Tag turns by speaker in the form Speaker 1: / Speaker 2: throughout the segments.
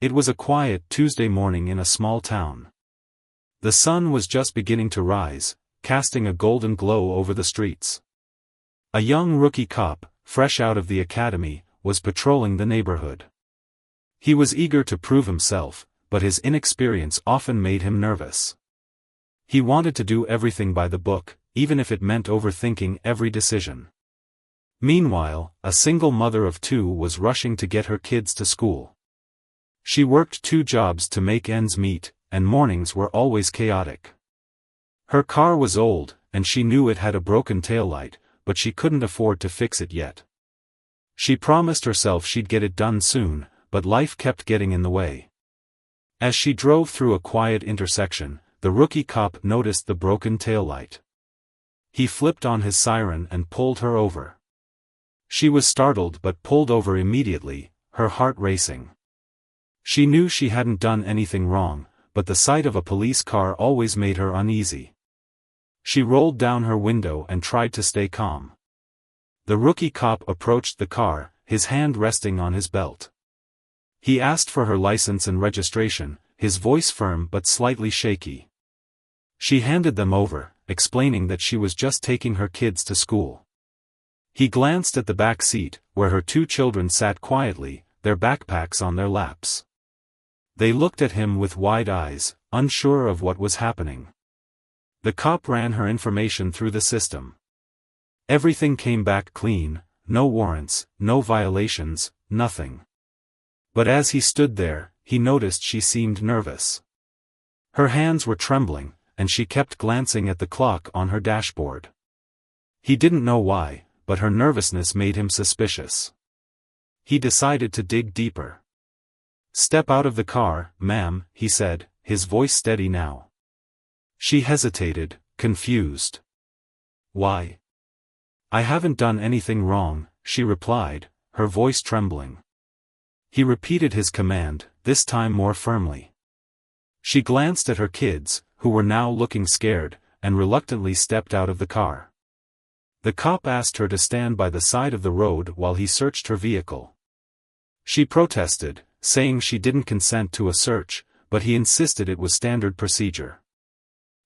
Speaker 1: It was a quiet Tuesday morning in a small town. The sun was just beginning to rise, casting a golden glow over the streets. A young rookie cop, fresh out of the academy, was patrolling the neighborhood. He was eager to prove himself, but his inexperience often made him nervous. He wanted to do everything by the book, even if it meant overthinking every decision. Meanwhile, a single mother of two was rushing to get her kids to school. She worked 2 jobs to make ends meet, and mornings were always chaotic. Her car was old, and she knew it had a broken taillight, but she couldn't afford to fix it yet. She promised herself she'd get it done soon, but life kept getting in the way. As she drove through a quiet intersection, the rookie cop noticed the broken taillight. He flipped on his siren and pulled her over. She was startled but pulled over immediately, her heart racing. She knew she hadn't done anything wrong, but the sight of a police car always made her uneasy. She rolled down her window and tried to stay calm. The rookie cop approached the car, his hand resting on his belt. He asked for her license and registration, his voice firm but slightly shaky. She handed them over, explaining that she was just taking her kids to school. He glanced at the back seat, where her 2 children sat quietly, their backpacks on their laps. They looked at him with wide eyes, unsure of what was happening. The cop ran her information through the system. Everything came back clean, no warrants, no violations, nothing. But as he stood there, he noticed she seemed nervous. Her hands were trembling, and she kept glancing at the clock on her dashboard. He didn't know why, but her nervousness made him suspicious. He decided to dig deeper. "Step out of the car, ma'am," he said, his voice steady now. She hesitated, confused. "Why?" "I haven't done anything wrong," she replied, her voice trembling. He repeated his command, this time more firmly. She glanced at her kids, who were now looking scared, and reluctantly stepped out of the car. The cop asked her to stand by the side of the road while he searched her vehicle. She protested, saying she didn't consent to a search, but he insisted it was standard procedure.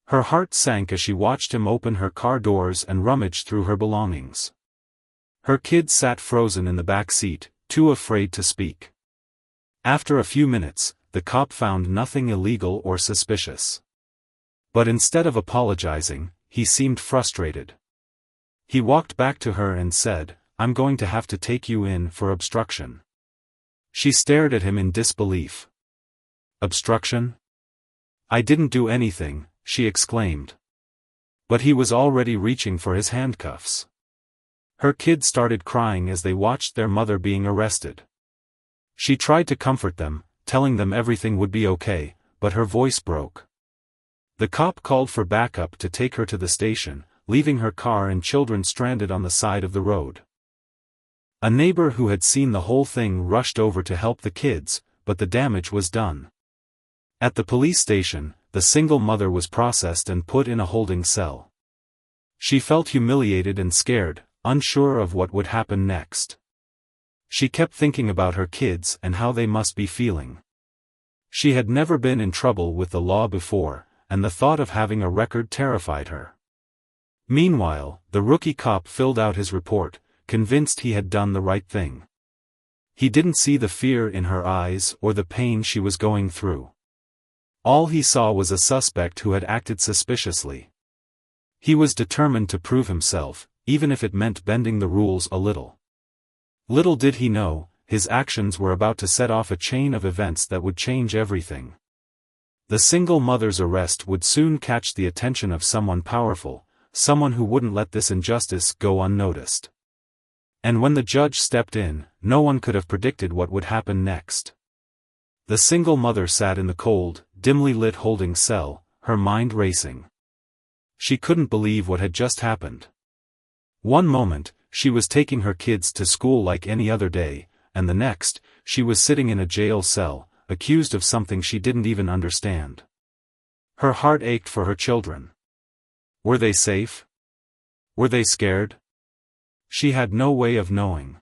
Speaker 1: Her heart sank as she watched him open her car doors and rummage through her belongings. Her kids sat frozen in the back seat, too afraid to speak. After a few minutes, the cop found nothing illegal or suspicious. But instead of apologizing, he seemed frustrated. He walked back to her and said, "I'm going to have to take you in for obstruction." She stared at him in disbelief. "Obstruction? I didn't do anything," she exclaimed. But he was already reaching for his handcuffs. Her kids started crying as they watched their mother being arrested. She tried to comfort them, telling them everything would be okay, but her voice broke. The cop called for backup to take her to the station, leaving her car and children stranded on the side of the road. A neighbor who had seen the whole thing rushed over to help the kids, but the damage was done. At the police station, the single mother was processed and put in a holding cell. She felt humiliated and scared, unsure of what would happen next. She kept thinking about her kids and how they must be feeling. She had never been in trouble with the law before, and the thought of having a record terrified her. Meanwhile, the rookie cop filled out his report, convinced he had done the right thing. He didn't see the fear in her eyes or the pain she was going through. All he saw was a suspect who had acted suspiciously. He was determined to prove himself, even if it meant bending the rules a little. Little did he know, his actions were about to set off a chain of events that would change everything. The single mother's arrest would soon catch the attention of someone powerful, someone who wouldn't let this injustice go unnoticed. And when the judge stepped in, no one could have predicted what would happen next. The single mother sat in the cold, dimly lit holding cell, her mind racing. She couldn't believe what had just happened. One moment, she was taking her kids to school like any other day, and the next, she was sitting in a jail cell, accused of something she didn't even understand. Her heart ached for her children. Were they safe? Were they scared? She had no way of knowing.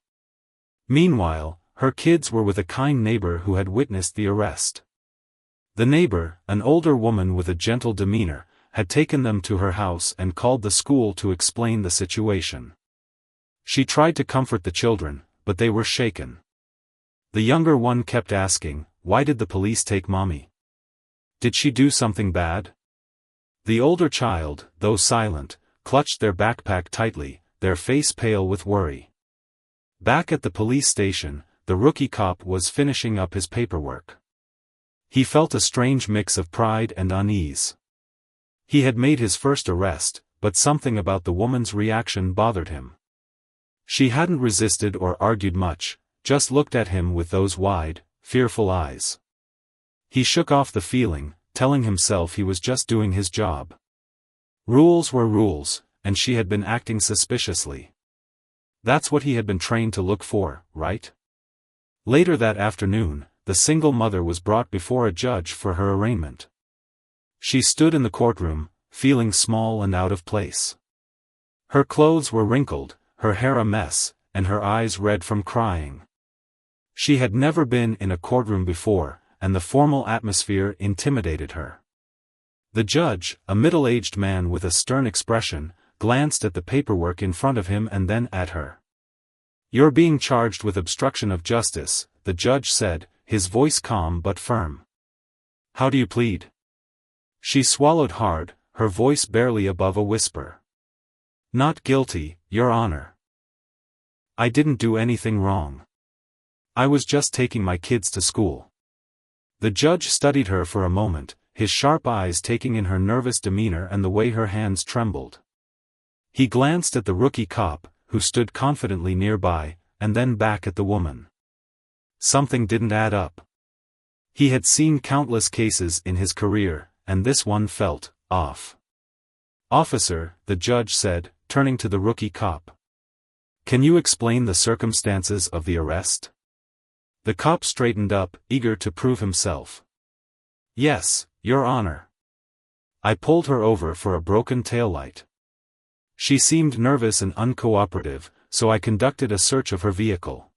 Speaker 1: Meanwhile, her kids were with a kind neighbor who had witnessed the arrest. The neighbor, an older woman with a gentle demeanor, had taken them to her house and called the school to explain the situation. She tried to comfort the children, but they were shaken. The younger one kept asking, "Why did the police take Mommy? Did she do something bad?" The older child, though silent, clutched their backpack tightly, their face pale with worry. Back at the police station, the rookie cop was finishing up his paperwork. He felt a strange mix of pride and unease. He had made his first arrest, but something about the woman's reaction bothered him. She hadn't resisted or argued much, just looked at him with those wide, fearful eyes. He shook off the feeling, telling himself he was just doing his job. Rules were rules, and she had been acting suspiciously. That's what he had been trained to look for, right? Later that afternoon, the single mother was brought before a judge for her arraignment. She stood in the courtroom, feeling small and out of place. Her clothes were wrinkled, her hair a mess, and her eyes red from crying. She had never been in a courtroom before, and the formal atmosphere intimidated her. The judge, a middle-aged man with a stern expression, glanced at the paperwork in front of him and then at her. "You're being charged with obstruction of justice," the judge said, his voice calm but firm. "How do you plead?" She swallowed hard, her voice barely above a whisper. "Not guilty, Your Honor. I didn't do anything wrong. I was just taking my kids to school." The judge studied her for a moment, his sharp eyes taking in her nervous demeanor and the way her hands trembled. He glanced at the rookie cop, who stood confidently nearby, and then back at the woman. Something didn't add up. He had seen countless cases in his career, and this one felt off. "Officer," the judge said, turning to the rookie cop. "Can you explain the circumstances of the arrest?" The cop straightened up, eager to prove himself. "Yes, Your Honor. I pulled her over for a broken taillight. She seemed nervous and uncooperative, so I conducted a search of her vehicle.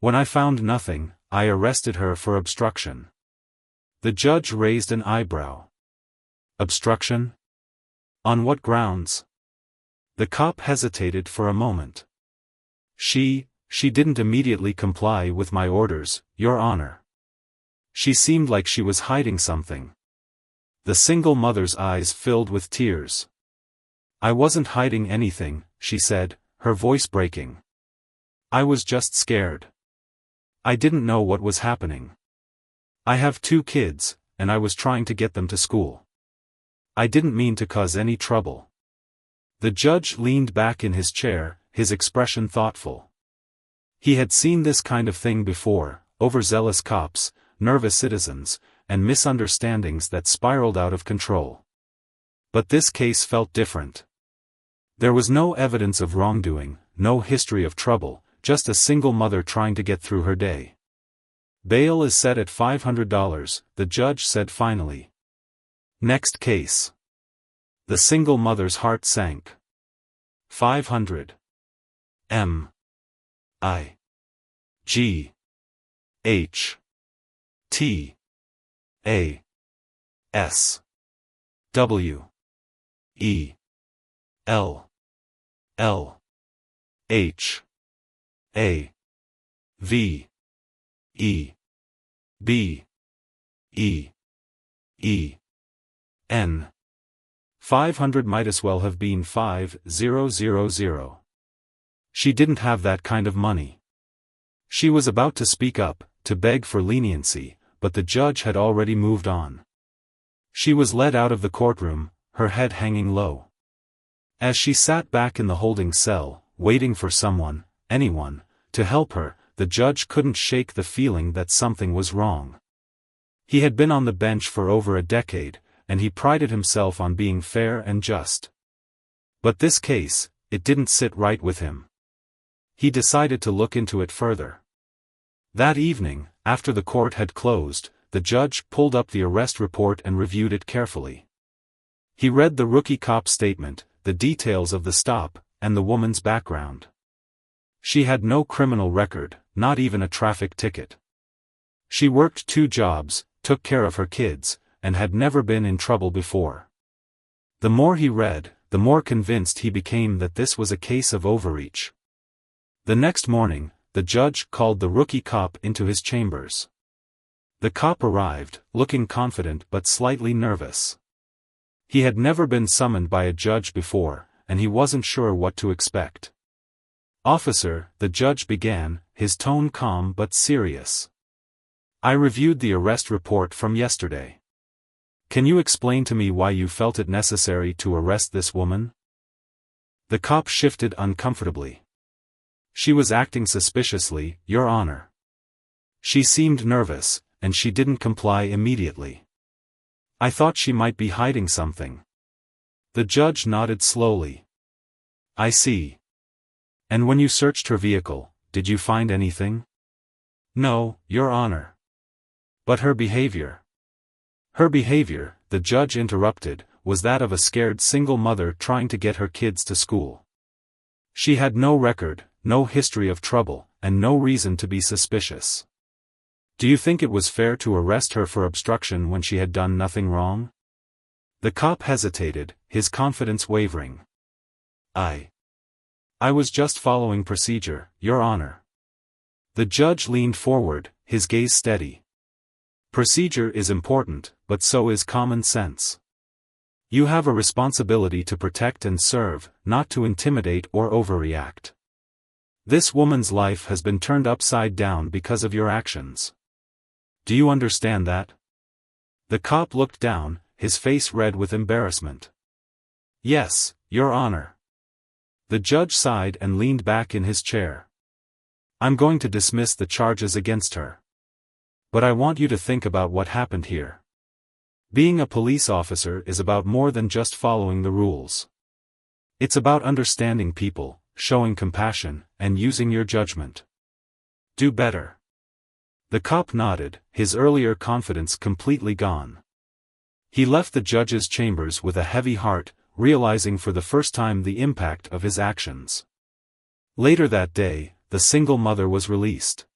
Speaker 1: When I found nothing, I arrested her for obstruction." The judge raised an eyebrow. "Obstruction? On what grounds?" The cop hesitated for a moment. She didn't immediately comply with my orders, Your Honor. She seemed like she was hiding something." The single mother's eyes filled with tears. "I wasn't hiding anything," she said, her voice breaking. "I was just scared. I didn't know what was happening. I have 2 kids, and I was trying to get them to school. I didn't mean to cause any trouble." The judge leaned back in his chair, his expression thoughtful. He had seen this kind of thing before, overzealous cops, nervous citizens, and misunderstandings that spiraled out of control. But this case felt different. There was no evidence of wrongdoing, no history of trouble, just a single mother trying to get through her day. "Bail is set at $500, the judge said finally. "Next case." The single mother's heart sank. 500. M. I. G. H. T. A. S. W. E. L. L. H. A. V. E. B. E. E. N. 500 might as well have been 5000. She didn't have that kind of money. She was about to speak up, to beg for leniency, but the judge had already moved on. She was led out of the courtroom, her head hanging low. As she sat back in the holding cell, waiting for someone, anyone, to help her, the judge couldn't shake the feeling that something was wrong. He had been on the bench for over a decade, and he prided himself on being fair and just. But this case, it didn't sit right with him. He decided to look into it further. That evening, after the court had closed, the judge pulled up the arrest report and reviewed it carefully. He read the rookie cop statement, the details of the stop, and the woman's background. She had no criminal record, not even a traffic ticket. She worked 2 jobs, took care of her kids, and had never been in trouble before. The more he read, the more convinced he became that this was a case of overreach. The next morning, the judge called the rookie cop into his chambers. The cop arrived, looking confident but slightly nervous. He had never been summoned by a judge before, and he wasn't sure what to expect. "Officer," the judge began, his tone calm but serious. "I reviewed the arrest report from yesterday. Can you explain to me why you felt it necessary to arrest this woman?" The cop shifted uncomfortably. "She was acting suspiciously, Your Honor. She seemed nervous, and she didn't comply immediately. I thought she might be hiding something." The judge nodded slowly. "I see. And when you searched her vehicle, did you find anything?" "No, Your Honor." "But her behavior?" "Her behavior," the judge interrupted, "was that of a scared single mother trying to get her kids to school. She had no record, no history of trouble, and no reason to be suspicious. Do you think it was fair to arrest her for obstruction when she had done nothing wrong?" The cop hesitated, his confidence wavering. I was just following procedure, Your Honor." The judge leaned forward, his gaze steady. "Procedure is important, but so is common sense. You have a responsibility to protect and serve, not to intimidate or overreact. This woman's life has been turned upside down because of your actions. Do you understand that?" The cop looked down, his face red with embarrassment. "Yes, Your Honor." The judge sighed and leaned back in his chair. "I'm going to dismiss the charges against her. But I want you to think about what happened here. Being a police officer is about more than just following the rules. It's about understanding people, showing compassion, and using your judgment. Do better." The cop nodded, his earlier confidence completely gone. He left the judge's chambers with a heavy heart, realizing for the first time the impact of his actions. Later that day, the single mother was released.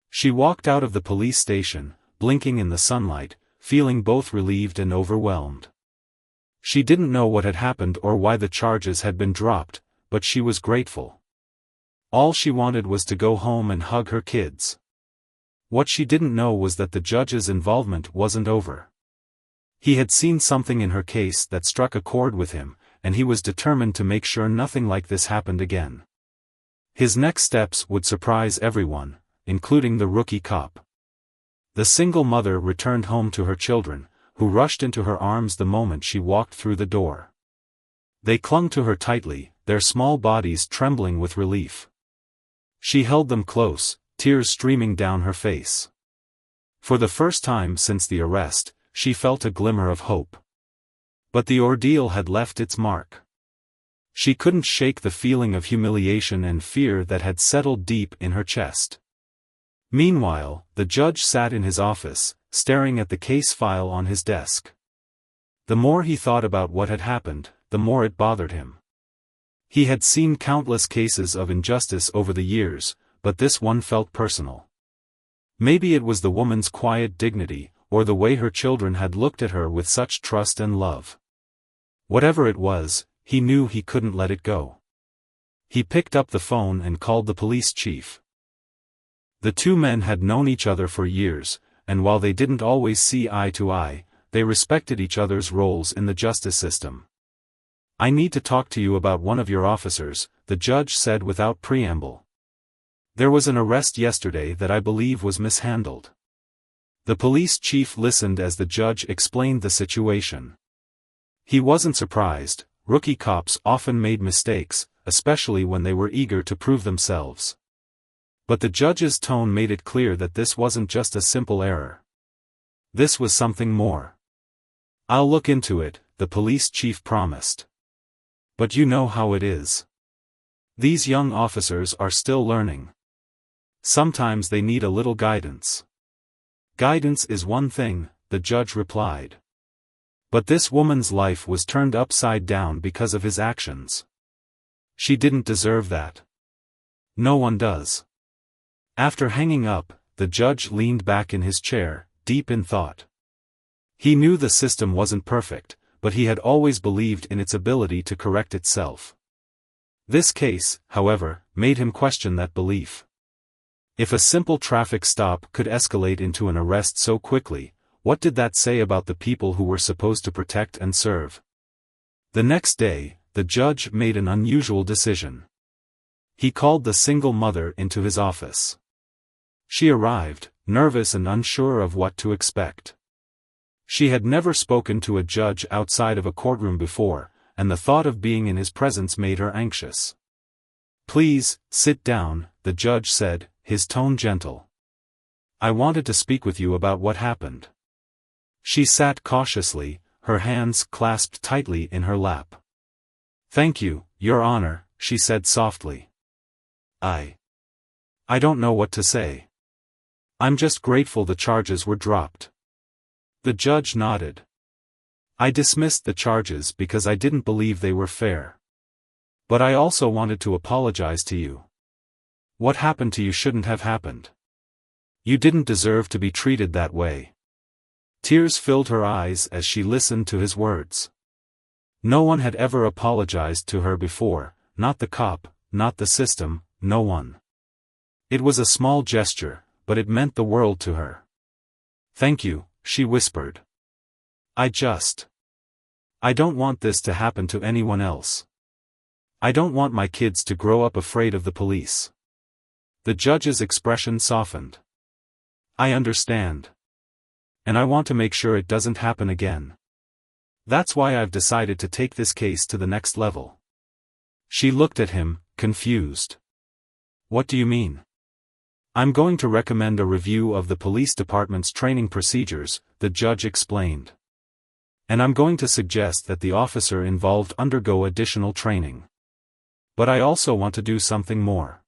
Speaker 1: She walked out of the police station, blinking in the sunlight, feeling both relieved and overwhelmed. She didn't know what had happened or why the charges had been dropped, but she was grateful. All she wanted was to go home and hug her kids. What she didn't know was that the judge's involvement wasn't over. He had seen something in her case that struck a chord with him, and he was determined to make sure nothing like this happened again. His next steps would surprise everyone, including the rookie cop. The single mother returned home to her children, who rushed into her arms the moment she walked through the door. They clung to her tightly, their small bodies trembling with relief. She held them close, tears streaming down her face. For the first time since the arrest, she felt a glimmer of hope. But the ordeal had left its mark. She couldn't shake the feeling of humiliation and fear that had settled deep in her chest. Meanwhile, the judge sat in his office, staring at the case file on his desk. The more he thought about what had happened, the more it bothered him. He had seen countless cases of injustice over the years, but this one felt personal. Maybe it was the woman's quiet dignity, or the way her children had looked at her with such trust and love. Whatever it was, he knew he couldn't let it go. He picked up the phone and called the police chief. The two men had known each other for years, and while they didn't always see eye to eye, they respected each other's roles in the justice system. "I need to talk to you about one of your officers," the judge said without preamble. "There was an arrest yesterday that I believe was mishandled." The police chief listened as the judge explained the situation. He wasn't surprised. Rookie cops often made mistakes, especially when they were eager to prove themselves. But the judge's tone made it clear that this wasn't just a simple error. This was something more. "I'll look into it," the police chief promised. "But you know how it is. These young officers are still learning. Sometimes they need a little guidance." "Guidance is one thing," the judge replied. "But this woman's life was turned upside down because of his actions. She didn't deserve that. No one does. After hanging up, the judge leaned back in his chair, deep in thought. He knew the system wasn't perfect, but he had always believed in its ability to correct itself. This case, however, made him question that belief. If a simple traffic stop could escalate into an arrest so quickly, what did that say about the people who were supposed to protect and serve? The next day, the judge made an unusual decision. He called the single mother into his office. She arrived, nervous and unsure of what to expect. She had never spoken to a judge outside of a courtroom before, and the thought of being in his presence made her anxious. "Please, sit down," the judge said, his tone gentle. "I wanted to speak with you about what happened." She sat cautiously, her hands clasped tightly in her lap. "Thank you, Your Honor," she said softly. I don't know what to say. I'm just grateful the charges were dropped." The judge nodded. "I dismissed the charges because I didn't believe they were fair. But I also wanted to apologize to you. What happened to you shouldn't have happened. You didn't deserve to be treated that way." Tears filled her eyes as she listened to his words. No one had ever apologized to her before, not the cop, not the system, no one. It was a small gesture, but it meant the world to her. "Thank you," she whispered. I don't want this to happen to anyone else. I don't want my kids to grow up afraid of the police." The judge's expression softened. "I understand. And I want to make sure it doesn't happen again. That's why I've decided to take this case to the next level." She looked at him, confused. "What do you mean?" "I'm going to recommend a review of the police department's training procedures," the judge explained. "And I'm going to suggest that the officer involved undergo additional training. But I also want to do something more.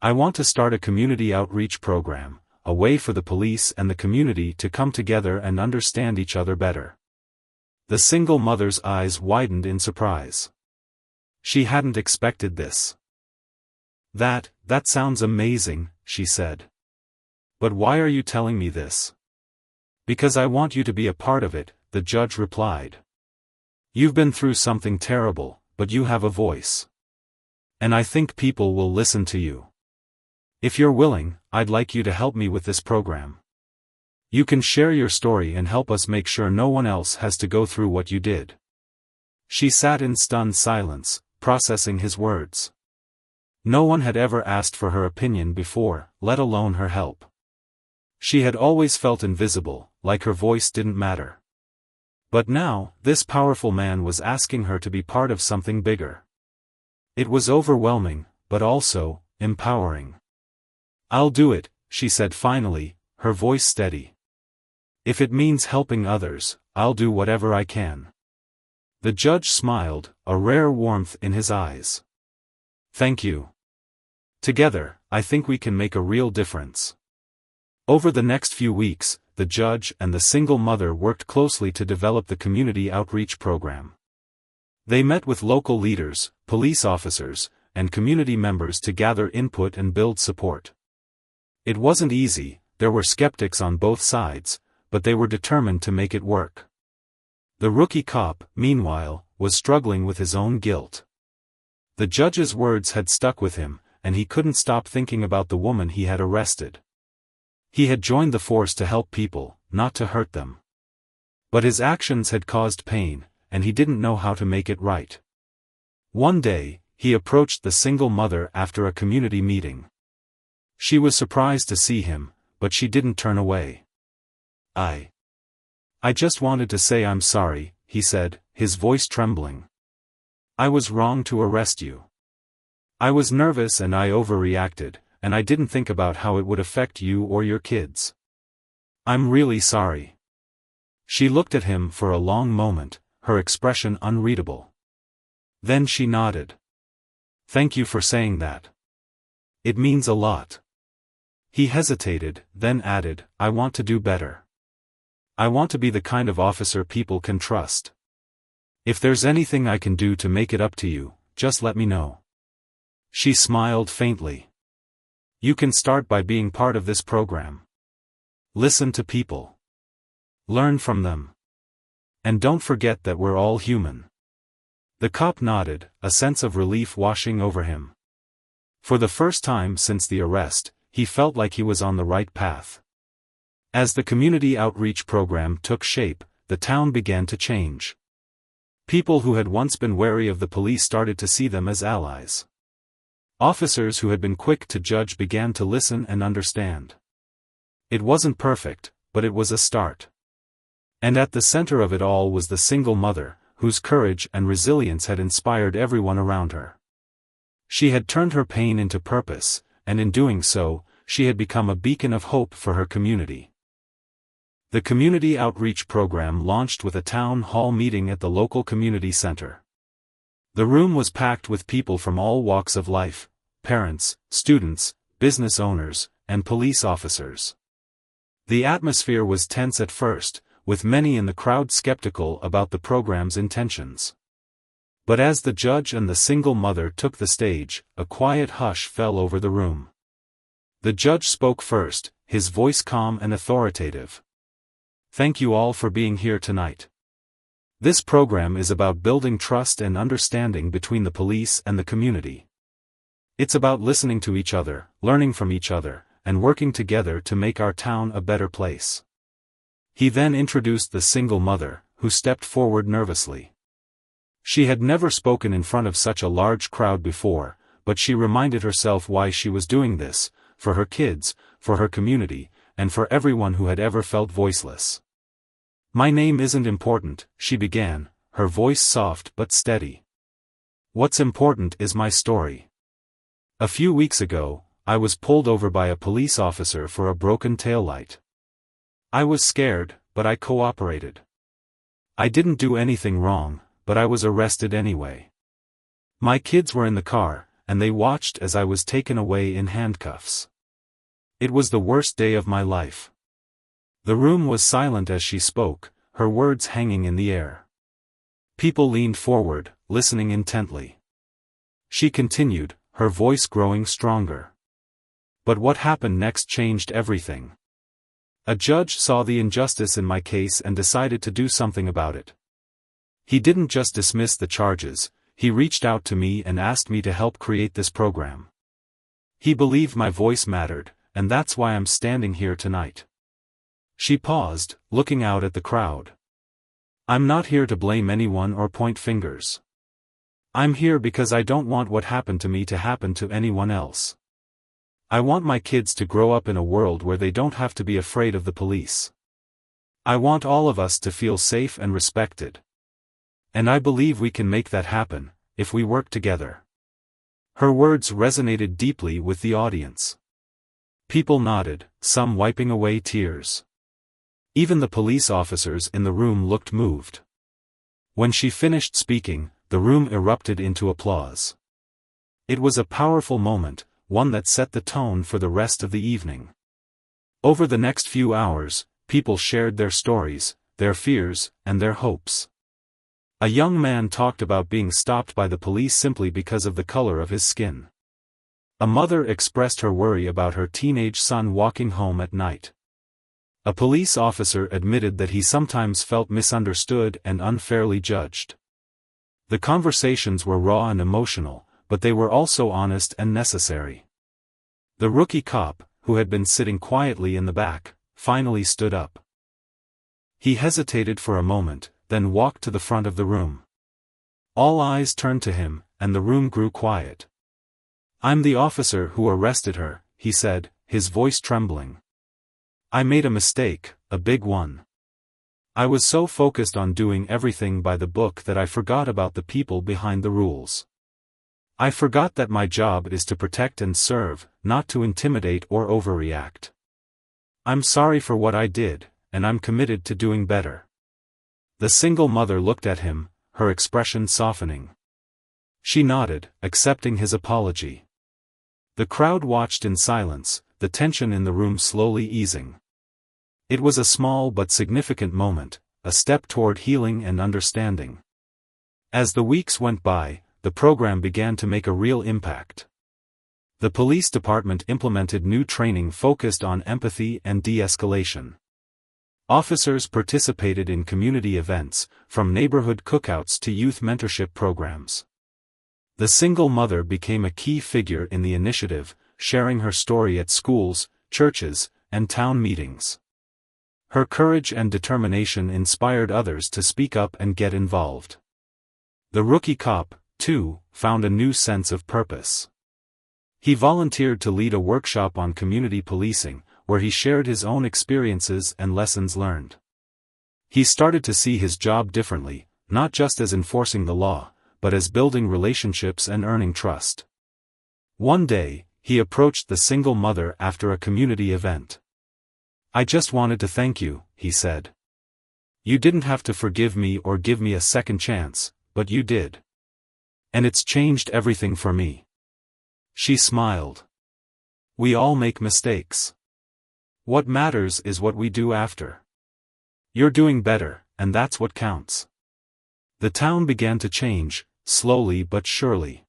Speaker 1: I want to start a community outreach program, a way for the police and the community to come together and understand each other better." The single mother's eyes widened in surprise. She hadn't expected this. That sounds amazing," she said. "But why are you telling me this?" "Because I want you to be a part of it," the judge replied. "You've been through something terrible, but you have a voice. And I think people will listen to you. If you're willing, I'd like you to help me with this program. You can share your story and help us make sure no one else has to go through what you did." She sat in stunned silence, processing his words. No one had ever asked for her opinion before, let alone her help. She had always felt invisible, like her voice didn't matter. But now, this powerful man was asking her to be part of something bigger. It was overwhelming, but also empowering. "I'll do it," she said finally, her voice steady. "If it means helping others, I'll do whatever I can." The judge smiled, a rare warmth in his eyes. "Thank you. Together, I think we can make a real difference." Over the next few weeks, the judge and the single mother worked closely to develop the community outreach program. They met with local leaders, police officers, and community members to gather input and build support. It wasn't easy, there were skeptics on both sides, but they were determined to make it work. The rookie cop, meanwhile, was struggling with his own guilt. The judge's words had stuck with him, and he couldn't stop thinking about the woman he had arrested. He had joined the force to help people, not to hurt them. But his actions had caused pain, and he didn't know how to make it right. One day, he approached the single mother after a community meeting. She was surprised to see him, but she didn't turn away. I just wanted to say I'm sorry," he said, his voice trembling. "I was wrong to arrest you. I was nervous and I overreacted, and I didn't think about how it would affect you or your kids. I'm really sorry." She looked at him for a long moment, her expression unreadable. Then she nodded. "Thank you for saying that. It means a lot." He hesitated, then added, "I want to do better. I want to be the kind of officer people can trust. If there's anything I can do to make it up to you, just let me know." She smiled faintly. You can start by being part of this program. Listen to people. Learn from them. And don't forget that we're all human. The cop nodded, a sense of relief washing over him. For the first time since the arrest, he felt like he was on the right path. As the community outreach program took shape, the town began to change. People who had once been wary of the police started to see them as allies. Officers who had been quick to judge began to listen and understand. It wasn't perfect, but it was a start. And at the center of it all was the single mother, whose courage and resilience had inspired everyone around her. She had turned her pain into purpose, and in doing so, she had become a beacon of hope for her community. The community outreach program launched with a town hall meeting at the local community center. The room was packed with people from all walks of life: parents, students, business owners, and police officers. The atmosphere was tense at first, with many in the crowd skeptical about the program's intentions. But as the judge and the single mother took the stage, a quiet hush fell over the room. The judge spoke first, his voice calm and authoritative. "Thank you all for being here tonight. This program is about building trust and understanding between the police and the community. It's about listening to each other, learning from each other, and working together to make our town a better place." He then introduced the single mother, who stepped forward nervously. She had never spoken in front of such a large crowd before, but she reminded herself why she was doing this: for her kids, for her community, and for everyone who had ever felt voiceless. "My name isn't important," she began, her voice soft but steady. "What's important is my story. A few weeks ago, I was pulled over by a police officer for a broken taillight. I was scared, but I cooperated. I didn't do anything wrong, but I was arrested anyway. My kids were in the car, and they watched as I was taken away in handcuffs. It was the worst day of my life." The room was silent as she spoke, her words hanging in the air. People leaned forward, listening intently. She continued, her voice growing stronger. "But what happened next changed everything. A judge saw the injustice in my case and decided to do something about it. He didn't just dismiss the charges, he reached out to me and asked me to help create this program. He believed my voice mattered, and that's why I'm standing here tonight." She paused, looking out at the crowd. "I'm not here to blame anyone or point fingers. I'm here because I don't want what happened to me to happen to anyone else. I want my kids to grow up in a world where they don't have to be afraid of the police. I want all of us to feel safe and respected. And I believe we can make that happen, if we work together." Her words resonated deeply with the audience. People nodded, some wiping away tears. Even the police officers in the room looked moved. When she finished speaking, the room erupted into applause. It was a powerful moment, one that set the tone for the rest of the evening. Over the next few hours, people shared their stories, their fears, and their hopes. A young man talked about being stopped by the police simply because of the color of his skin. A mother expressed her worry about her teenage son walking home at night. A police officer admitted that he sometimes felt misunderstood and unfairly judged. The conversations were raw and emotional, but they were also honest and necessary. The rookie cop, who had been sitting quietly in the back, finally stood up. He hesitated for a moment, then walked to the front of the room. All eyes turned to him, and the room grew quiet. "I'm the officer who arrested her," he said, his voice trembling. "I made a mistake, a big one. I was so focused on doing everything by the book that I forgot about the people behind the rules. I forgot that my job is to protect and serve, not to intimidate or overreact. I'm sorry for what I did, and I'm committed to doing better." The single mother looked at him, her expression softening. She nodded, accepting his apology. The crowd watched in silence, the tension in the room slowly easing. It was a small but significant moment, a step toward healing and understanding. As the weeks went by, the program began to make a real impact. The police department implemented new training focused on empathy and de-escalation. Officers participated in community events, from neighborhood cookouts to youth mentorship programs. The single mother became a key figure in the initiative, sharing her story at schools, churches, and town meetings. Her courage and determination inspired others to speak up and get involved. The rookie cop, too, found a new sense of purpose. He volunteered to lead a workshop on community policing, where he shared his own experiences and lessons learned. He started to see his job differently, not just as enforcing the law, but as building relationships and earning trust. One day, he approached the single mother after a community event. "I just wanted to thank you," he said. "You didn't have to forgive me or give me a second chance, but you did. And it's changed everything for me." She smiled. "We all make mistakes. What matters is what we do after. You're doing better, and that's what counts." The town began to change, slowly but surely.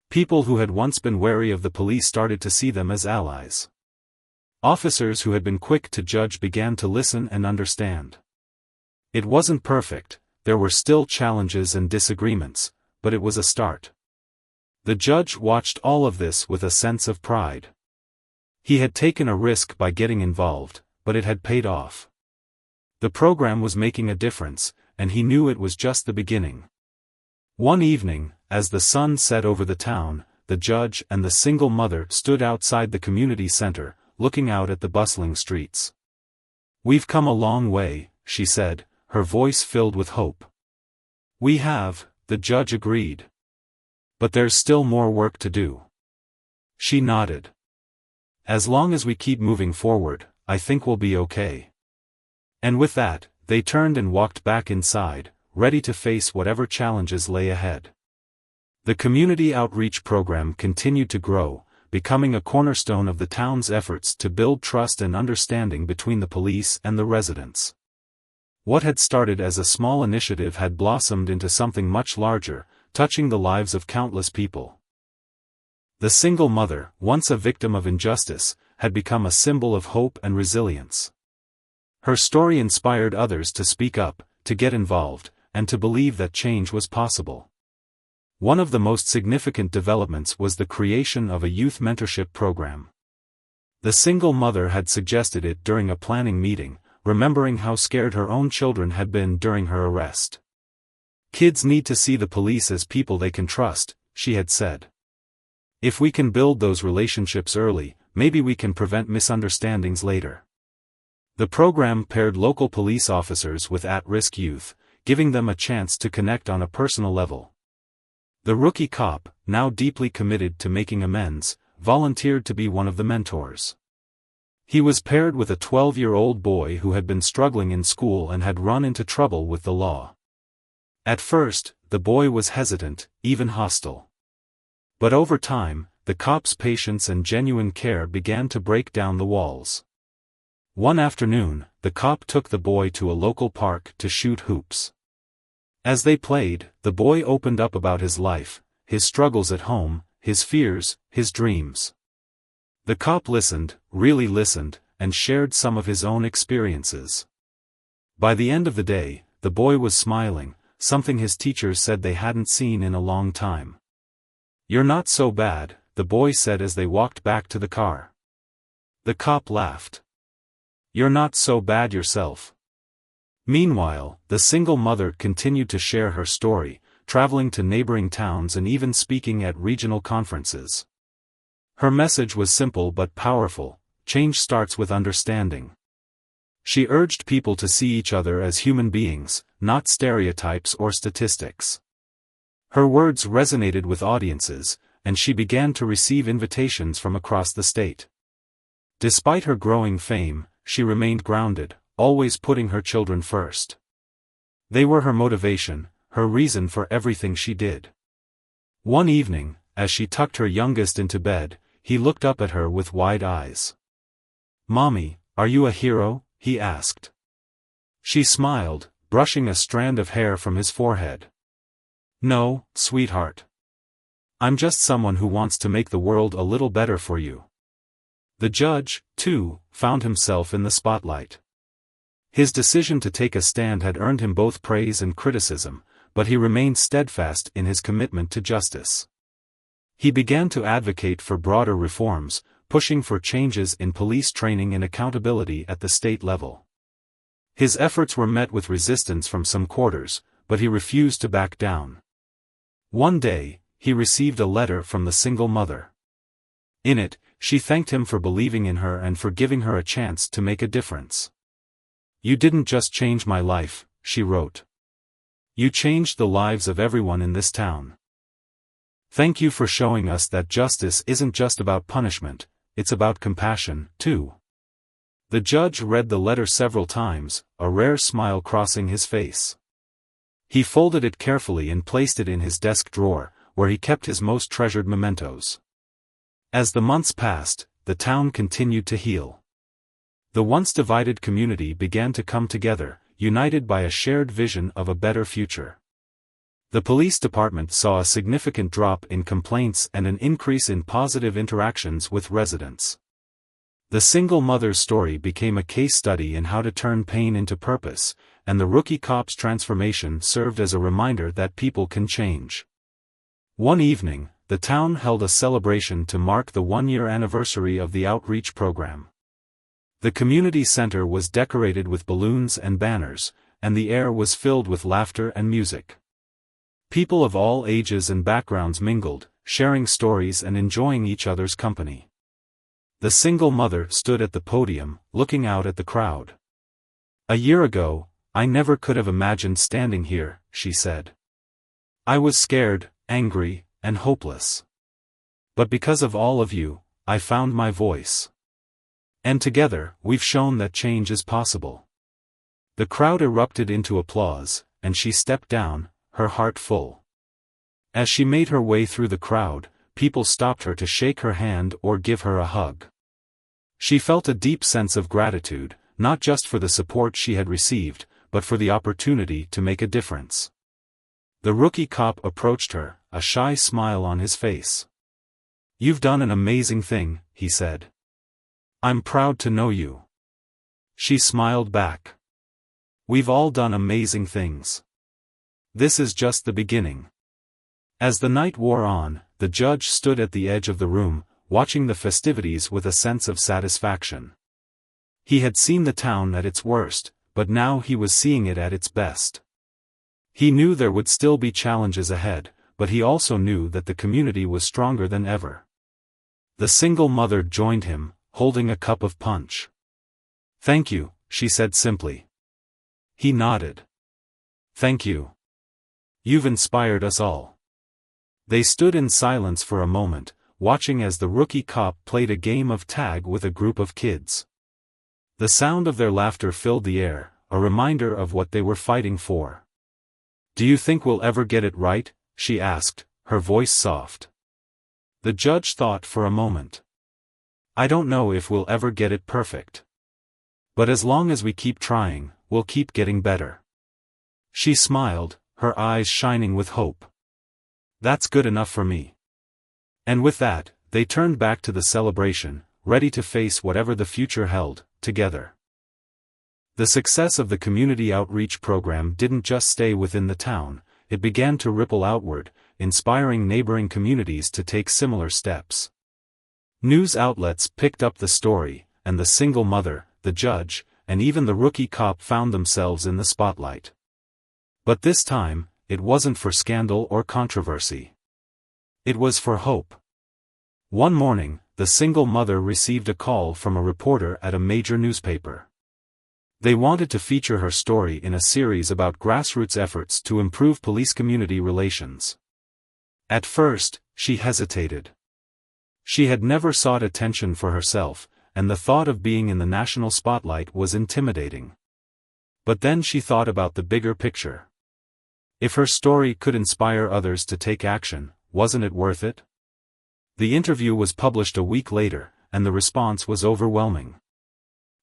Speaker 1: People who had once been wary of the police started to see them as allies. Officers who had been quick to judge began to listen and understand. It wasn't perfect, there were still challenges and disagreements, but it was a start. The judge watched all of this with a sense of pride. He had taken a risk by getting involved, but it had paid off. The program was making a difference, and he knew it was just the beginning. One evening, as the sun set over the town, the judge and the single mother stood outside the community center, looking out at the bustling streets. "We've come a long way," she said, her voice filled with hope. "We have," the judge agreed. "But there's still more work to do." She nodded. "As long as we keep moving forward, I think we'll be okay." And with that, they turned and walked back inside, ready to face whatever challenges lay ahead. The community outreach program continued to grow, becoming a cornerstone of the town's efforts to build trust and understanding between the police and the residents. What had started as a small initiative had blossomed into something much larger, touching the lives of countless people. The single mother, once a victim of injustice, had become a symbol of hope and resilience. Her story inspired others to speak up, to get involved, and to believe that change was possible. One of the most significant developments was the creation of a youth mentorship program. The single mother had suggested it during a planning meeting, remembering how scared her own children had been during her arrest. "Kids need to see the police as people they can trust," she had said. "If we can build those relationships early, maybe we can prevent misunderstandings later." The program paired local police officers with at-risk youth, giving them a chance to connect on a personal level. The rookie cop, now deeply committed to making amends, volunteered to be one of the mentors. He was paired with a 12-year-old boy who had been struggling in school and had run into trouble with the law. At first, the boy was hesitant, even hostile. But over time, the cop's patience and genuine care began to break down the walls. One afternoon, the cop took the boy to a local park to shoot hoops. As they played, the boy opened up about his life, his struggles at home, his fears, his dreams. The cop listened, really listened, and shared some of his own experiences. By the end of the day, the boy was smiling, something his teachers said they hadn't seen in a long time. "You're not so bad," the boy said as they walked back to the car. The cop laughed. "You're not so bad yourself." Meanwhile, the single mother continued to share her story, traveling to neighboring towns and even speaking at regional conferences. Her message was simple but powerful: change starts with understanding. She urged people to see each other as human beings, not stereotypes or statistics. Her words resonated with audiences, and she began to receive invitations from across the state. Despite her growing fame, she remained grounded, always putting her children first. They were her motivation, her reason for everything she did. One evening, as she tucked her youngest into bed, he looked up at her with wide eyes. "Mommy, are you a hero?" he asked. She smiled, brushing a strand of hair from his forehead. "No, sweetheart. I'm just someone who wants to make the world a little better for you." The judge, too, found himself in the spotlight. His decision to take a stand had earned him both praise and criticism, but he remained steadfast in his commitment to justice. He began to advocate for broader reforms, pushing for changes in police training and accountability at the state level. His efforts were met with resistance from some quarters, but he refused to back down. One day, he received a letter from the single mother. In it, she thanked him for believing in her and for giving her a chance to make a difference. "You didn't just change my life," she wrote. "You changed the lives of everyone in this town. Thank you for showing us that justice isn't just about punishment, it's about compassion, too." The judge read the letter several times, a rare smile crossing his face. He folded it carefully and placed it in his desk drawer, where he kept his most treasured mementos. As the months passed, the town continued to heal. The once divided community began to come together, united by a shared vision of a better future. The police department saw a significant drop in complaints and an increase in positive interactions with residents. The single mother's story became a case study in how to turn pain into purpose, and the rookie cop's transformation served as a reminder that people can change. One evening, the town held a celebration to mark the one-year anniversary of the outreach program. The community center was decorated with balloons and banners, and the air was filled with laughter and music. People of all ages and backgrounds mingled, sharing stories and enjoying each other's company. The single mother stood at the podium, looking out at the crowd. "A year ago, I never could have imagined standing here," she said. "I was scared, angry, and hopeless. But because of all of you, I found my voice. And together, we've shown that change is possible." The crowd erupted into applause, and she stepped down, her heart full. As she made her way through the crowd, people stopped her to shake her hand or give her a hug. She felt a deep sense of gratitude, not just for the support she had received, but for the opportunity to make a difference. The rookie cop approached her, a shy smile on his face. "You've done an amazing thing," he said. "I'm proud to know you." She smiled back. "We've all done amazing things. This is just the beginning." As the night wore on, the judge stood at the edge of the room, watching the festivities with a sense of satisfaction. He had seen the town at its worst, but now he was seeing it at its best. He knew there would still be challenges ahead, but he also knew that the community was stronger than ever. The single mother joined him, holding a cup of punch. "Thank you," she said simply. He nodded. "Thank you. You've inspired us all." They stood in silence for a moment, watching as the rookie cop played a game of tag with a group of kids. The sound of their laughter filled the air, a reminder of what they were fighting for. "Do you think we'll ever get it right?" she asked, her voice soft. The judge thought for a moment. "I don't know if we'll ever get it perfect. But as long as we keep trying, we'll keep getting better." She smiled, her eyes shining with hope. "That's good enough for me." And with that, they turned back to the celebration, ready to face whatever the future held, together. The success of the community outreach program didn't just stay within the town, it began to ripple outward, inspiring neighboring communities to take similar steps. News outlets picked up the story, and the single mother, the judge, and even the rookie cop found themselves in the spotlight. But this time, it wasn't for scandal or controversy. It was for hope. One morning, the single mother received a call from a reporter at a major newspaper. They wanted to feature her story in a series about grassroots efforts to improve police-community relations. At first, she hesitated. She had never sought attention for herself, and the thought of being in the national spotlight was intimidating. But then she thought about the bigger picture. If her story could inspire others to take action, wasn't it worth it? The interview was published a week later, and the response was overwhelming.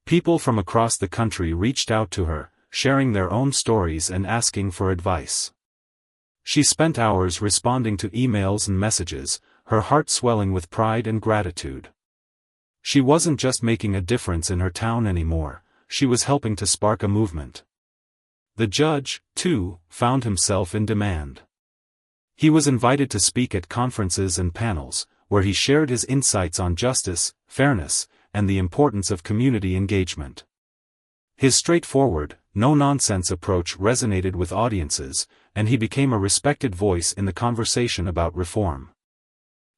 Speaker 1: People from across the country reached out to her, sharing their own stories and asking for advice. She spent hours responding to emails and messages, her heart swelling with pride and gratitude. She wasn't just making a difference in her town anymore, she was helping to spark a movement. The judge, too, found himself in demand. He was invited to speak at conferences and panels, where he shared his insights on justice, fairness, and the importance of community engagement. His straightforward, no-nonsense approach resonated with audiences, and he became a respected voice in the conversation about reform.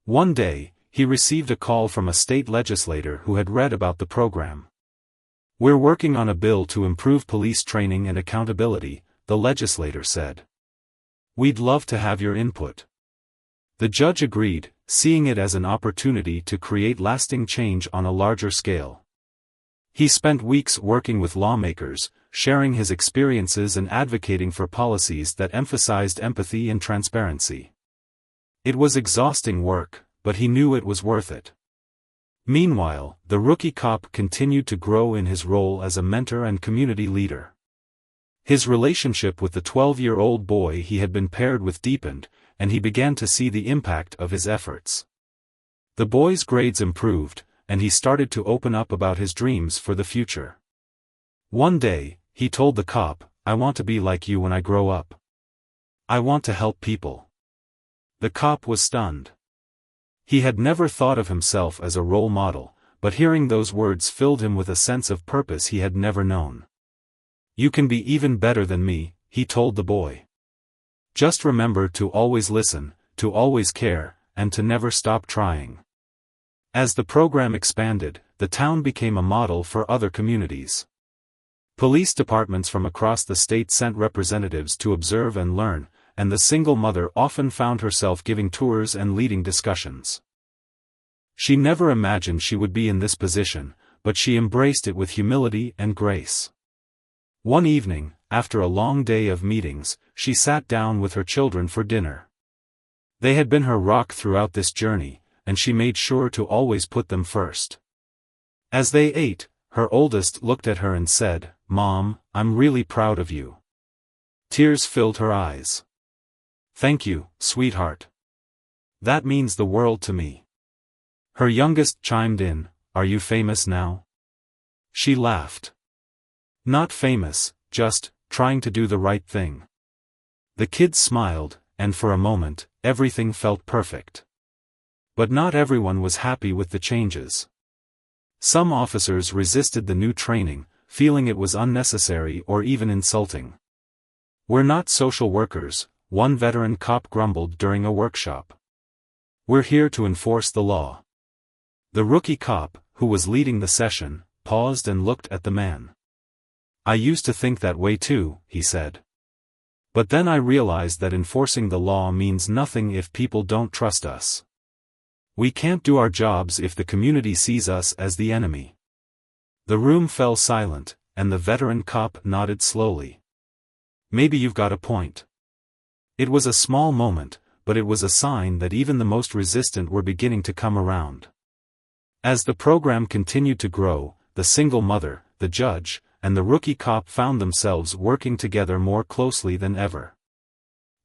Speaker 1: One day, he received a call from a state legislator who had read about the program. "We're working on a bill to improve police training and accountability," the legislator said. "We'd love to have your input." The judge agreed, seeing it as an opportunity to create lasting change on a larger scale. He spent weeks working with lawmakers, sharing his experiences and advocating for policies that emphasized empathy and transparency. It was exhausting work, but he knew it was worth it. Meanwhile, the rookie cop continued to grow in his role as a mentor and community leader. His relationship with the 12-year-old boy he had been paired with deepened, and he began to see the impact of his efforts. The boy's grades improved, and he started to open up about his dreams for the future. One day, he told the cop, "I want to be like you when I grow up. I want to help people." The cop was stunned. He had never thought of himself as a role model, but hearing those words filled him with a sense of purpose he had never known. "You can be even better than me," he told the boy. "Just remember to always listen, to always care, and to never stop trying." As the program expanded, the town became a model for other communities. Police departments from across the state sent representatives to observe and learn, and the single mother often found herself giving tours and leading discussions. She never imagined she would be in this position, but she embraced it with humility and grace. One evening, after a long day of meetings, she sat down with her children for dinner. They had been her rock throughout this journey, and she made sure to always put them first. As they ate, her oldest looked at her and said, "Mom, I'm really proud of you." Tears filled her eyes. "Thank you, sweetheart. That means the world to me." Her youngest chimed in, "Are you famous now?" She laughed. "Not famous, just trying to do the right thing." The kids smiled, and for a moment, everything felt perfect. But not everyone was happy with the changes. Some officers resisted the new training, feeling it was unnecessary or even insulting. "We're not social workers," one veteran cop grumbled during a workshop. "We're here to enforce the law." The rookie cop, who was leading the session, paused and looked at the man. "I used to think that way too," he said. "But then I realized that enforcing the law means nothing if people don't trust us. We can't do our jobs if the community sees us as the enemy." The room fell silent, and the veteran cop nodded slowly. "Maybe you've got a point." It was a small moment, but it was a sign that even the most resistant were beginning to come around. As the program continued to grow, the single mother, the judge, and the rookie cop found themselves working together more closely than ever.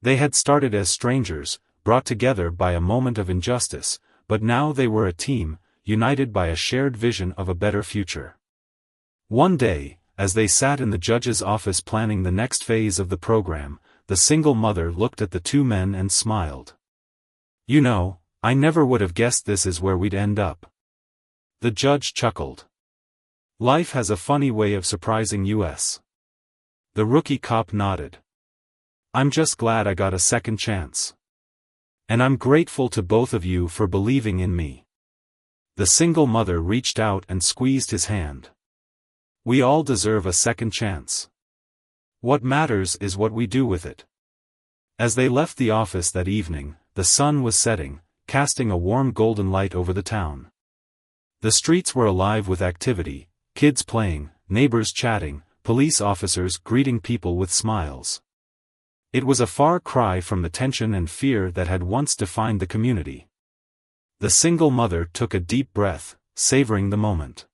Speaker 1: They had started as strangers, brought together by a moment of injustice, but now they were a team, united by a shared vision of a better future. One day, as they sat in the judge's office planning the next phase of the program, the single mother looked at the two men and smiled. "You know, I never would have guessed this is where we'd end up." The judge chuckled. "Life has a funny way of surprising us." The rookie cop nodded. "I'm just glad I got a second chance. And I'm grateful to both of you for believing in me." The single mother reached out and squeezed his hand. "We all deserve a second chance. What matters is what we do with it." As they left the office that evening, the sun was setting, casting a warm golden light over the town. The streets were alive with activity, kids playing, neighbors chatting, police officers greeting people with smiles. It was a far cry from the tension and fear that had once defined the community. The single mother took a deep breath, savoring the moment.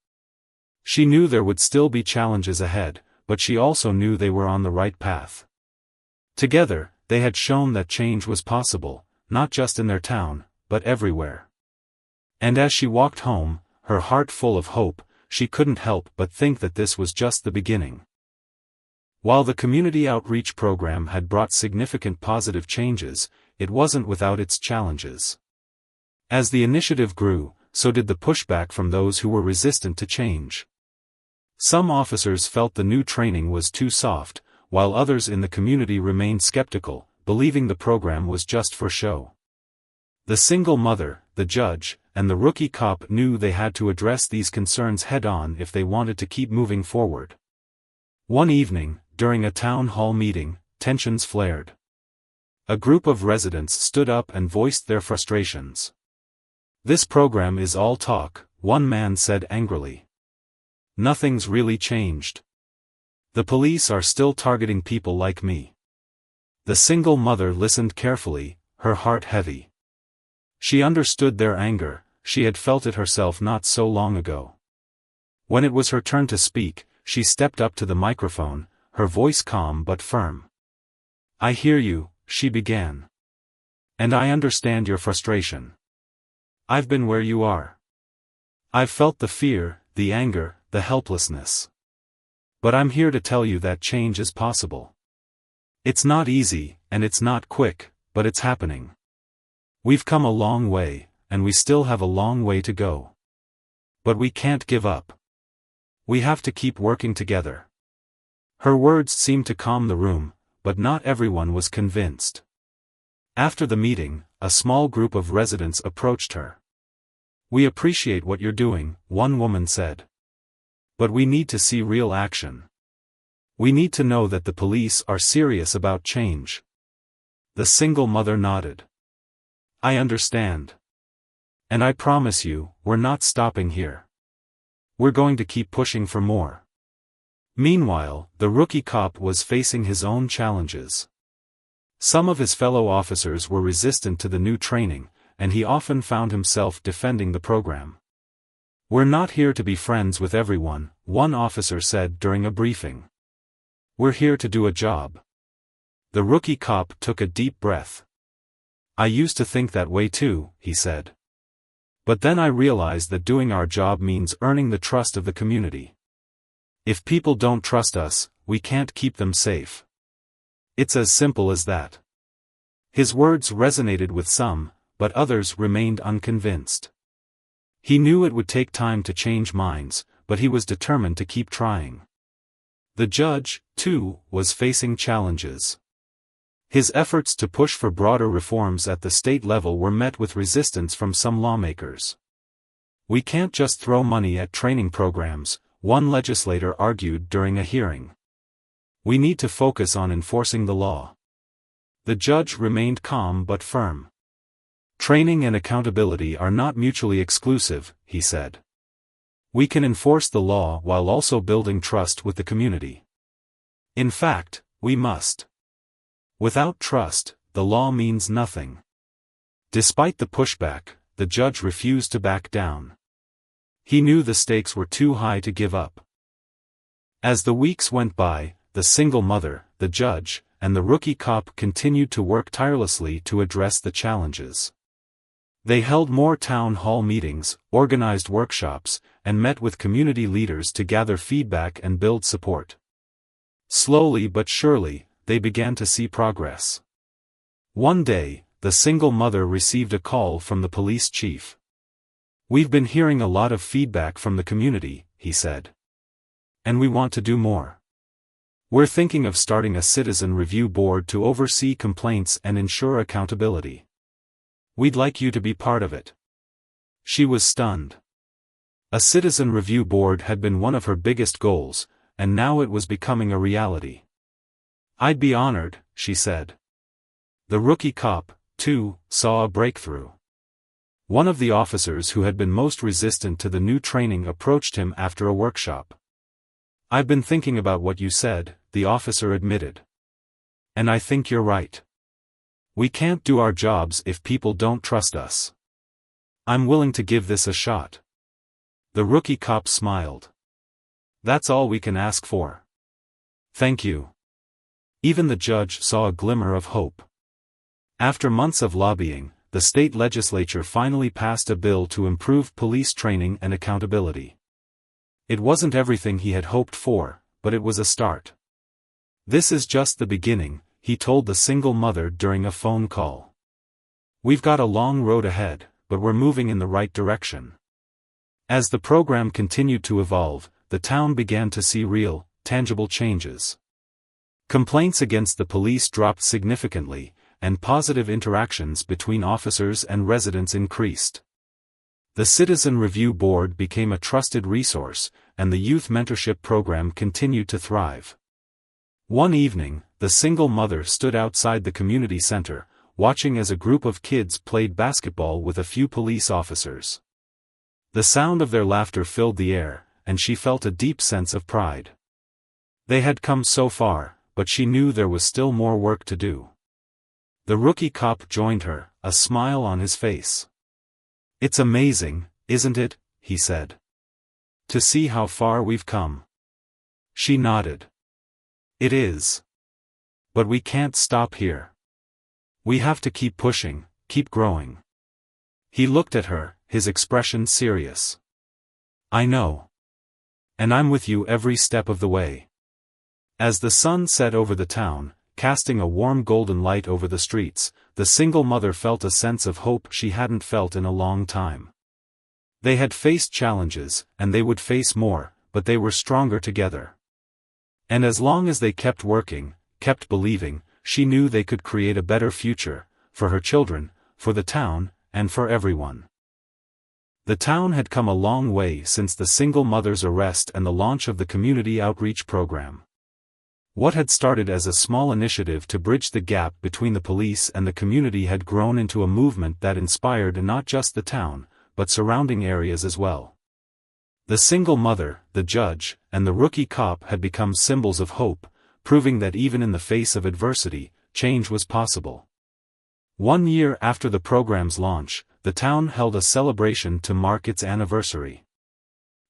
Speaker 1: She knew there would still be challenges ahead, but she also knew they were on the right path. Together, they had shown that change was possible, not just in their town, but everywhere. And as she walked home, her heart full of hope, she couldn't help but think that this was just the beginning. While the community outreach program had brought significant positive changes, it wasn't without its challenges. As the initiative grew, so did the pushback from those who were resistant to change. Some officers felt the new training was too soft, while others in the community remained skeptical, believing the program was just for show. The single mother, the judge, and the rookie cop knew they had to address these concerns head-on if they wanted to keep moving forward. One evening, during a town hall meeting, tensions flared. A group of residents stood up and voiced their frustrations. "This program is all talk," one man said angrily. "Nothing's really changed. The police are still targeting people like me." The single mother listened carefully, her heart heavy. She understood their anger, she had felt it herself not so long ago. When it was her turn to speak, she stepped up to the microphone, her voice calm but firm. "I hear you," she began. "And I understand your frustration. I've been where you are. I've felt the fear, the anger, the helplessness. But I'm here to tell you that change is possible. It's not easy, and it's not quick, but it's happening. We've come a long way, and we still have a long way to go. But we can't give up. We have to keep working together." Her words seemed to calm the room, but not everyone was convinced. After the meeting, a small group of residents approached her. "We appreciate what you're doing," one woman said. "But we need to see real action. We need to know that the police are serious about change." The single mother nodded. "I understand. And I promise you, we're not stopping here. We're going to keep pushing for more." Meanwhile, the rookie cop was facing his own challenges. Some of his fellow officers were resistant to the new training, and he often found himself defending the program. "We're not here to be friends with everyone," one officer said during a briefing. "We're here to do a job." The rookie cop took a deep breath. "I used to think that way too," he said. "But then I realized that doing our job means earning the trust of the community. If people don't trust us, we can't keep them safe. It's as simple as that." His words resonated with some, but others remained unconvinced. He knew it would take time to change minds, but he was determined to keep trying. The judge, too, was facing challenges. His efforts to push for broader reforms at the state level were met with resistance from some lawmakers. "We can't just throw money at training programs," one legislator argued during a hearing. "We need to focus on enforcing the law." The judge remained calm but firm. "Training and accountability are not mutually exclusive," he said. "We can enforce the law while also building trust with the community. In fact, we must. Without trust, the law means nothing." Despite the pushback, the judge refused to back down. He knew the stakes were too high to give up. As the weeks went by, the single mother, the judge, and the rookie cop continued to work tirelessly to address the challenges. They held more town hall meetings, organized workshops, and met with community leaders to gather feedback and build support. Slowly but surely, they began to see progress. One day, the single mother received a call from the police chief. "We've been hearing a lot of feedback from the community," he said. "And we want to do more. We're thinking of starting a citizen review board to oversee complaints and ensure accountability. We'd like you to be part of it." She was stunned. A citizen review board had been one of her biggest goals, and now it was becoming a reality. "I'd be honored," she said. The rookie cop, too, saw a breakthrough. One of the officers who had been most resistant to the new training approached him after a workshop. "I've been thinking about what you said," the officer admitted. "And I think you're right. We can't do our jobs if people don't trust us. I'm willing to give this a shot." The rookie cop smiled. "That's all we can ask for. Thank you." Even the judge saw a glimmer of hope. After months of lobbying, the state legislature finally passed a bill to improve police training and accountability. It wasn't everything he had hoped for, but it was a start. "This is just the beginning," he told the single mother during a phone call. "We've got a long road ahead, but we're moving in the right direction." As the program continued to evolve, the town began to see real, tangible changes. Complaints against the police dropped significantly, and positive interactions between officers and residents increased. The Citizen Review Board became a trusted resource, and the youth mentorship program continued to thrive. One evening, the single mother stood outside the community center, watching as a group of kids played basketball with a few police officers. The sound of their laughter filled the air, and she felt a deep sense of pride. They had come so far, but she knew there was still more work to do. The rookie cop joined her, a smile on his face. "It's amazing, isn't it?" he said. "To see how far we've come." She nodded. "It is. But we can't stop here. We have to keep pushing, keep growing." He looked at her, his expression serious. "I know. And I'm with you every step of the way." As the sun set over the town, casting a warm golden light over the streets, the single mother felt a sense of hope she hadn't felt in a long time. They had faced challenges, and they would face more, but they were stronger together. And as long as they kept working, kept believing, she knew they could create a better future, for her children, for the town, and for everyone. The town had come a long way since the single mother's arrest and the launch of the community outreach program. What had started as a small initiative to bridge the gap between the police and the community had grown into a movement that inspired not just the town, but surrounding areas as well. The single mother, the judge, and the rookie cop had become symbols of hope, proving that even in the face of adversity, change was possible. 1 year after the program's launch, the town held a celebration to mark its anniversary.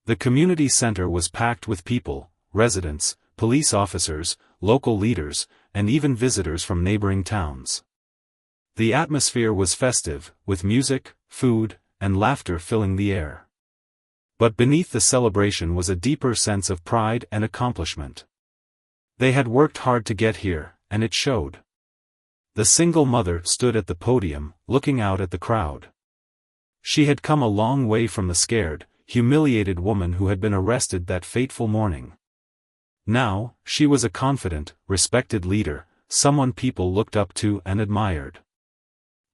Speaker 1: The community center was packed with people, residents, police officers, local leaders, and even visitors from neighboring towns. The atmosphere was festive, with music, food, and laughter filling the air. But beneath the celebration was a deeper sense of pride and accomplishment. They had worked hard to get here, and it showed. The single mother stood at the podium, looking out at the crowd. She had come a long way from the scared, humiliated woman who had been arrested that fateful morning. Now, she was a confident, respected leader, someone people looked up to and admired.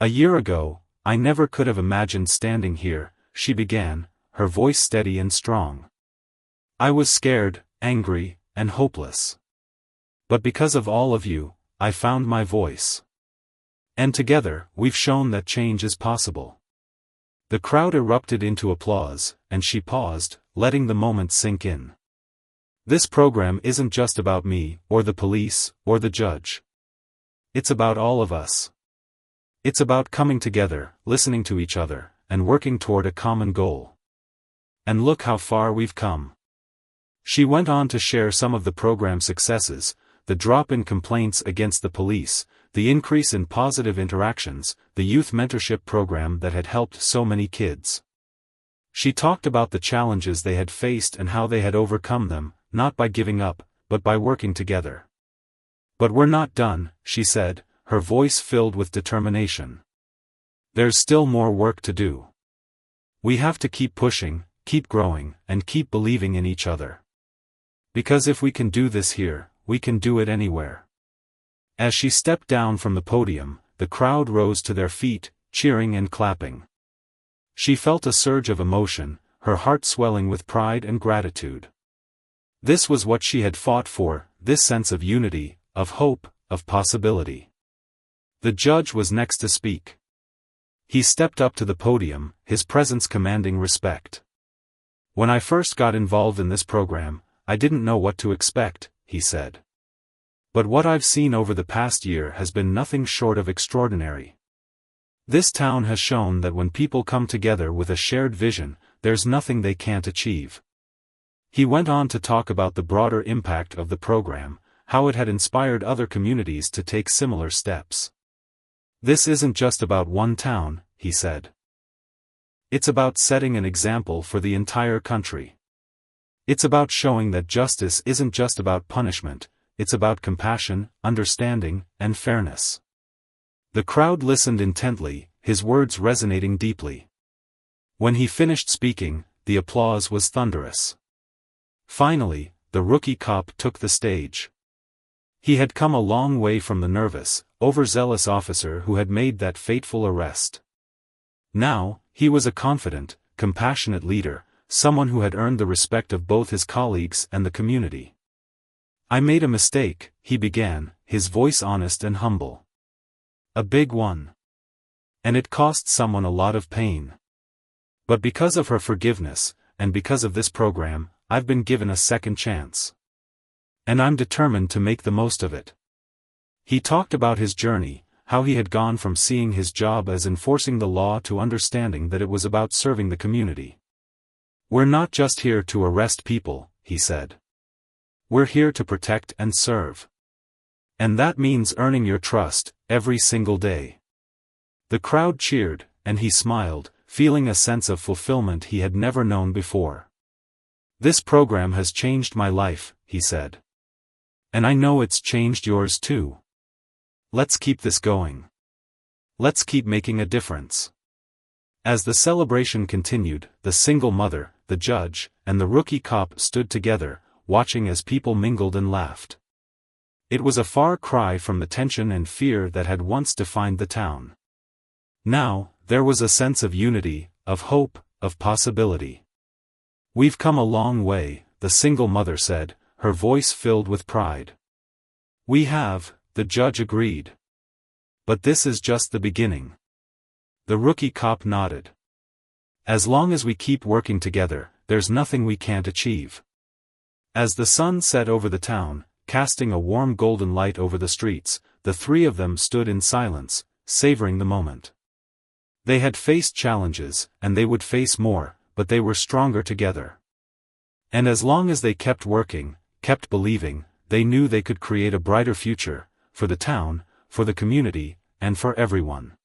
Speaker 1: "A year ago, I never could have imagined standing here," she began, her voice steady and strong. "I was scared, angry, and hopeless. But because of all of you, I found my voice. And together, we've shown that change is possible." The crowd erupted into applause, and she paused, letting the moment sink in. "This program isn't just about me, or the police, or the judge. It's about all of us. It's about coming together, listening to each other, and working toward a common goal. And look how far we've come." She went on to share some of the program's successes: the drop in complaints against the police, the increase in positive interactions, the youth mentorship program that had helped so many kids. She talked about the challenges they had faced and how they had overcome them, not by giving up, but by working together. "But we're not done," she said, her voice filled with determination. "There's still more work to do. We have to keep pushing, keep growing, and keep believing in each other. Because if we can do this here, we can do it anywhere." As she stepped down from the podium, the crowd rose to their feet, cheering and clapping. She felt a surge of emotion, her heart swelling with pride and gratitude. This was what she had fought for, this sense of unity, of hope, of possibility. The judge was next to speak. He stepped up to the podium, his presence commanding respect. "When I first got involved in this program, I didn't know what to expect," he said. "But what I've seen over the past year has been nothing short of extraordinary. This town has shown that when people come together with a shared vision, there's nothing they can't achieve." He went on to talk about the broader impact of the program, how it had inspired other communities to take similar steps. "This isn't just about one town," he said. "It's about setting an example for the entire country. It's about showing that justice isn't just about punishment, it's about compassion, understanding, and fairness." The crowd listened intently, his words resonating deeply. When he finished speaking, the applause was thunderous. Finally, the rookie cop took the stage. He had come a long way from the nervous, overzealous officer who had made that fateful arrest. Now, he was a confident, compassionate leader, someone who had earned the respect of both his colleagues and the community. "I made a mistake," he began, his voice honest and humble. "A big one. And it cost someone a lot of pain. But because of her forgiveness, and because of this program, I've been given a second chance. And I'm determined to make the most of it." He talked about his journey, how he had gone from seeing his job as enforcing the law to understanding that it was about serving the community. "We're not just here to arrest people," he said. "We're here to protect and serve. And that means earning your trust, every single day." The crowd cheered, and he smiled, feeling a sense of fulfillment he had never known before. "This program has changed my life," he said. "And I know it's changed yours too. Let's keep this going. Let's keep making a difference." As the celebration continued, the single mother, the judge, and the rookie cop stood together, watching as people mingled and laughed. It was a far cry from the tension and fear that had once defined the town. Now, there was a sense of unity, of hope, of possibility. "We've come a long way," the single mother said, her voice filled with pride. "We have," the judge agreed. "But this is just the beginning." The rookie cop nodded. "As long as we keep working together, there's nothing we can't achieve." As the sun set over the town, casting a warm golden light over the streets, the three of them stood in silence, savoring the moment. They had faced challenges, and they would face more, but they were stronger together. And as long as they kept working, kept believing, they knew they could create a brighter future, for the town, for the community, and for everyone.